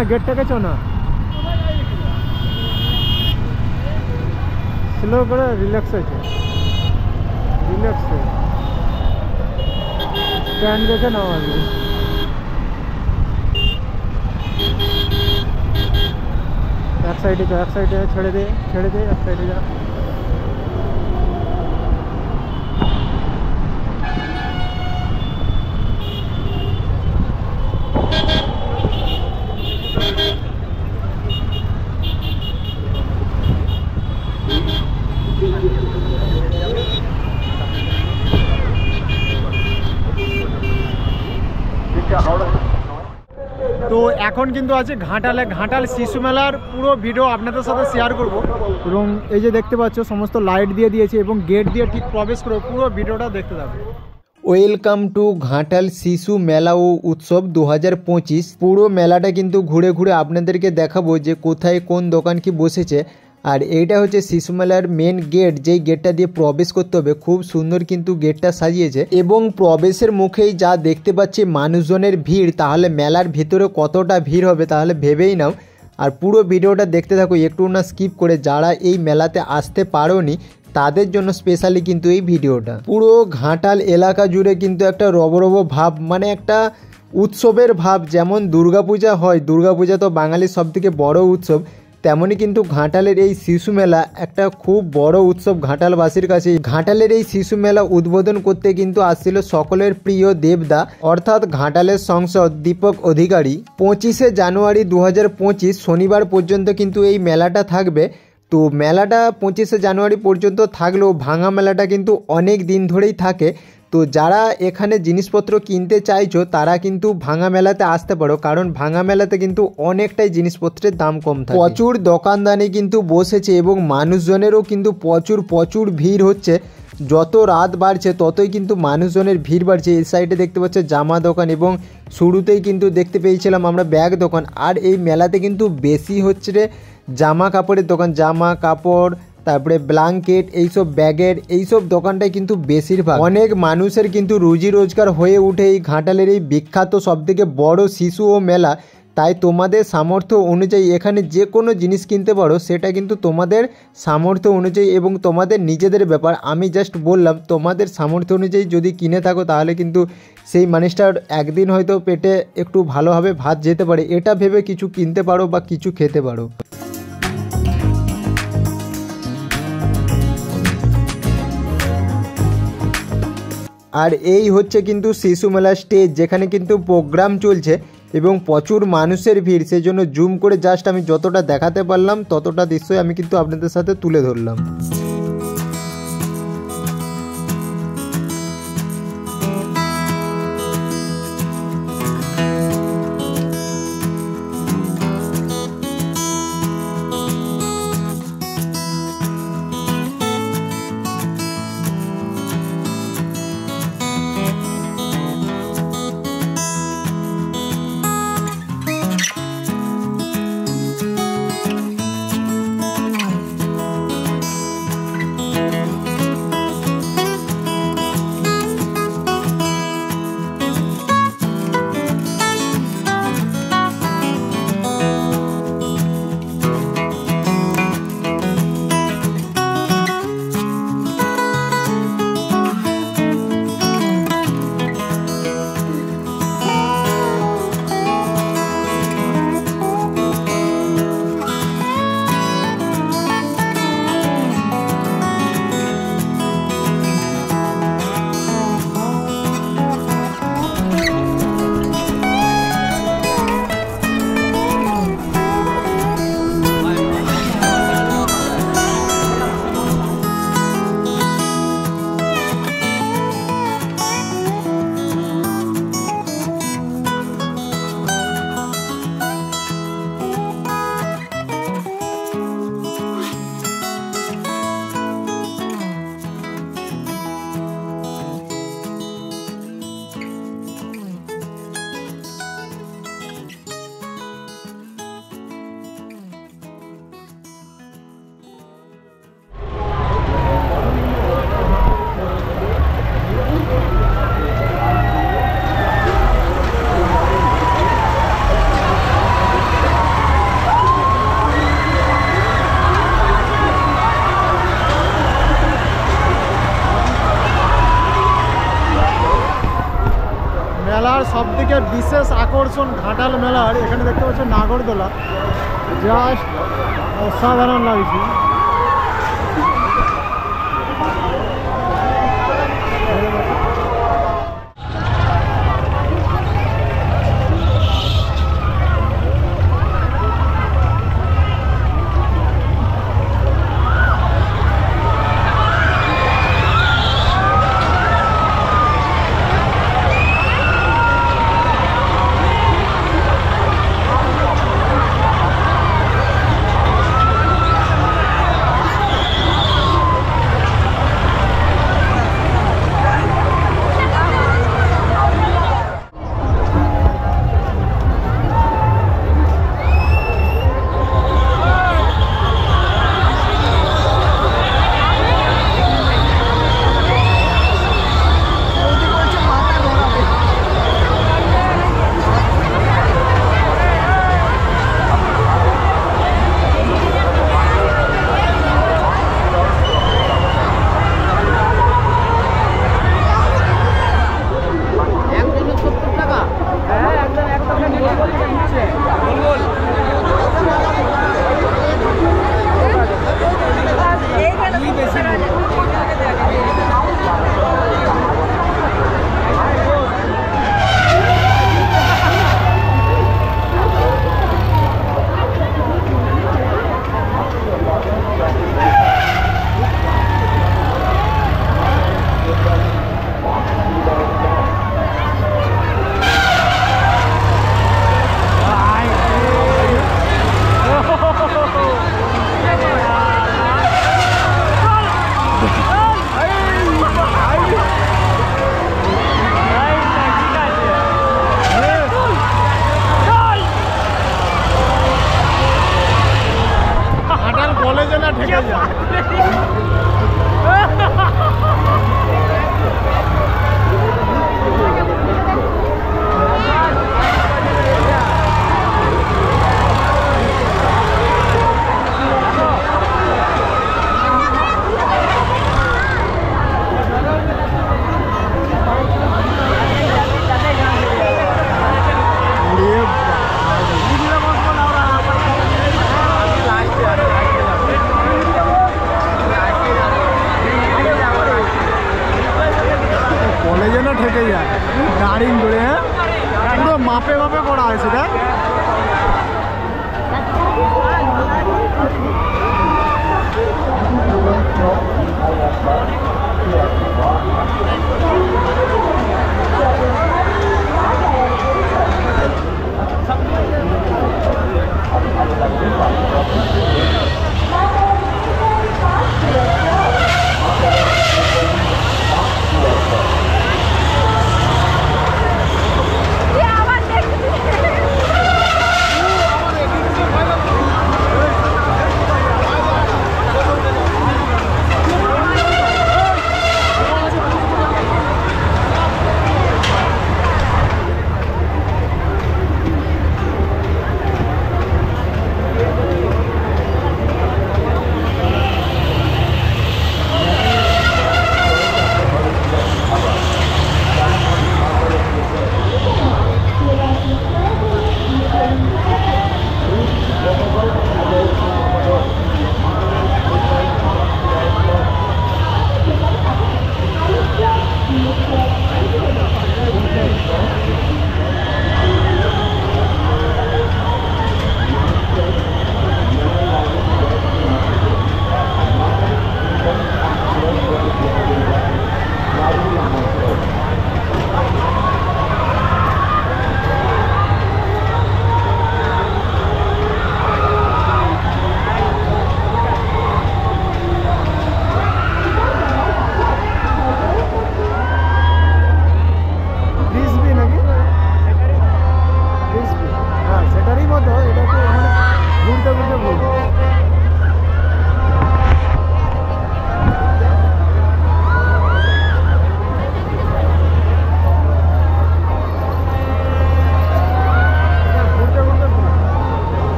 না গেটটাকে চো না, স্লো করে রিল্যাক্স হয়েছে, রিল্যাক্স স্ট্যান্ড দেখে নাও আগে। এক সাইডে তো, এক সাইডে ছেড়ে দে, ছেড়ে দে, এক সাইডে যা। তো এখন কিন্তু আছে ঘাটালে, ঘাটাল শিশু মেলার পুরো ভিডিও আপনাদের সাথে শেয়ার করব এবং এই যে দেখতে পাচ্ছ সমস্ত লাইট দিয়ে দিয়েছে এবং গেট দিয়ে ঠিক প্রবেশ করে পুরো ভিডিওটা দেখতে যাবে। ওয়েলকাম টু ঘাটাল শিশু মেলা ও উৎসব 2025। পুরো মেলাটা কিন্তু ঘুরে ঘুরে আপনাদেরকে দেখাবো যে কোথায় কোন দোকান কি বসেছে। আর এইটা হচ্ছে শিশু মেলার মেন গেট, যেই গেটটা দিয়ে প্রবেশ করতে হবে। খুব সুন্দর কিন্তু গেটটা সাজিয়েছে এবং প্রবেশের মুখেই যা দেখতে পাচ্ছি মানুষজনের ভিড়, তাহলে মেলার ভিতরে কতটা ভিড় হবে তাহলে ভেবেই নাও। আর পুরো ভিডিওটা দেখতে থাকো একটু না স্কিপ করে। যারা এই মেলাতে আসতে পারোনি তাদের জন্য স্পেশালি কিন্তু এই ভিডিওটা। পুরো ঘাটাল এলাকা জুড়ে কিন্তু একটা রবরব ভাব, মানে একটা উৎসবের ভাব। যেমন দুর্গাপূজা হয়, দুর্গাপূজা তো বাঙালির সবথেকে বড় উৎসব, তেমনই কিন্তু ঘাটালের এই শিশু মেলা একটা খুব বড় উৎসব ঘাটালবাসীর কাছে। ঘাটালের এই শিশু মেলা উদ্বোধন করতে কিন্তু আসছিল সকলের প্রিয় দেবদা, অর্থাৎ ঘাটালের সাংসদ দীপক অধিকারী। 25শে জানুয়ারি 2025 শনিবার পর্যন্ত কিন্তু এই মেলাটা থাকবে। তো মেলাটা 25শে জানুয়ারি পর্যন্ত থাকলেও ভাঙা মেলাটা কিন্তু অনেক দিন ধরেই থাকে। তো যারা এখানে জিনিসপত্র কিনতে চাইছো তারা কিন্তু ভাঙা মেলাতে আসতে পারো, কারণ ভাঙা মেলাতে কিন্তু অনেকটাই জিনিসপত্রের দাম কম থাকে। প্রচুর দোকানদানি কিন্তু বসেছে এবং মানুষজনেরও কিন্তু প্রচুর ভিড় হচ্ছে। যত রাত বাড়ছে ততই কিন্তু মানুষজনের ভিড় বাড়ছে। এই সাইডে দেখতে পাচ্ছ জামা দোকান এবং শুরুতেই কিন্তু দেখতে পেয়েছিলাম আমরা ব্যাগ দোকান। আর এই মেলাতে কিন্তু বেশি হচ্ছে জামা কাপড়ের দোকান, জামা কাপড়, তারপরে ব্ল্যাঙ্কেট, এইসব ব্যাগের এইসব দোকানটাই কিন্তু বেশিরভাগ। অনেক মানুষের কিন্তু রুজি রোজগার হয়ে উঠে এই ঘাটালের এই বিখ্যাত সবথেকে বড় শিশু ও মেলা। তাই তোমাদের সামর্থ্য অনুযায়ী এখানে যে কোনো জিনিস কিনতে পারো, সেটা কিন্তু তোমাদের সামর্থ্য অনুযায়ী এবং তোমাদের নিজেদের ব্যাপার। আমি জাস্ট বললাম তোমাদের সামর্থ্য অনুযায়ী যদি কিনে থাকো তাহলে কিন্তু সেই মানুষটার একদিন হয়তো পেটে একটু ভালোভাবে ভাত যেতে পারে, এটা ভেবে কিছু কিনতে পারো বা কিছু খেতে পারো। আর এই হচ্ছে কিন্তু শিশু মেলা স্টেজ, যেখানে কিন্তু প্রোগ্রাম চলছে এবং প্রচুর মানুষের ভিড়। সেই জন্য জুম করে জাস্ট আমি যতটা দেখাতে পারলাম ততটা দৃশ্যই আমি কিন্তু আপনাদের সাথে তুলে ধরলাম। আর সবথেকে বিশেষ আকর্ষণ ঘাটাল মেলার এখানে দেখতে পাচ্ছ নাগরদোলা, জাস্ট অসাধারণ লাগছে।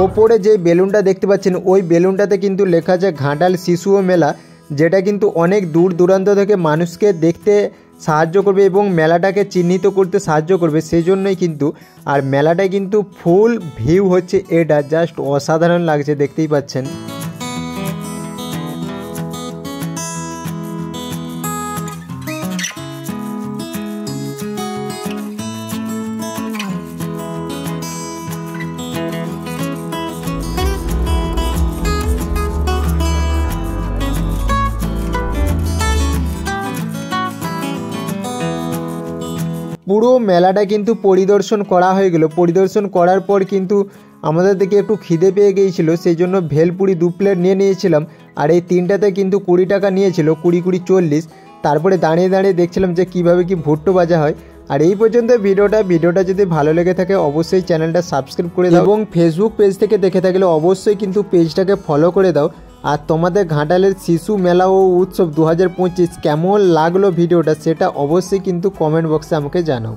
ওপরে যে বেলুনটা দেখতে পাচ্ছেন ওই বেলুনটাতে কিন্তু লেখা আছে ঘাটাল শিশু মেলা, যেটা কিন্তু অনেক দূর দূরান্ত থেকে মানুষকে দেখতে সাহায্য করবে এবং মেলাটাকে চিহ্নিত করতে সাহায্য করবে, সেই জন্যই কিন্তু। আর মেলাটায় কিন্তু ফুল ভিউ হচ্ছে, এটা জাস্ট অসাধারণ লাগছে, দেখতেই পাচ্ছেন। পুরো মেলাটা কিন্তু পরিদর্শন করা হয়ে গেল। পরিদর্শন করার পর কিন্তু আমাদের দিকে একটু খিদে পেয়ে গিয়েছিল, সেই জন্য ভেলপুরি 2 প্লেট নিয়ে নিয়েছিলাম। আর এই তিনটাতে কিন্তু 20 টাকা নিয়েছিল, 20 40। তারপরে দাঁড়িয়ে দাঁড়িয়ে দেখছিলাম যে কীভাবে কি ভুট্টো ভাজা হয়। আর এই পর্যন্ত ভিডিওটা যদি ভালো লেগে থাকে অবশ্যই চ্যানেলটা সাবস্ক্রাইব করে দাও এবং ফেসবুক পেজ থেকে দেখে থাকলে অবশ্যই কিন্তু পেজটাকে ফলো করে দাও। আর তোমাদের ঘাটালের শিশু মেলা ও উৎসব 2025 কেমন লাগলো ভিডিওটা, সেটা অবশ্যই কিন্তু কমেন্ট বক্সে আমাকে জানাও।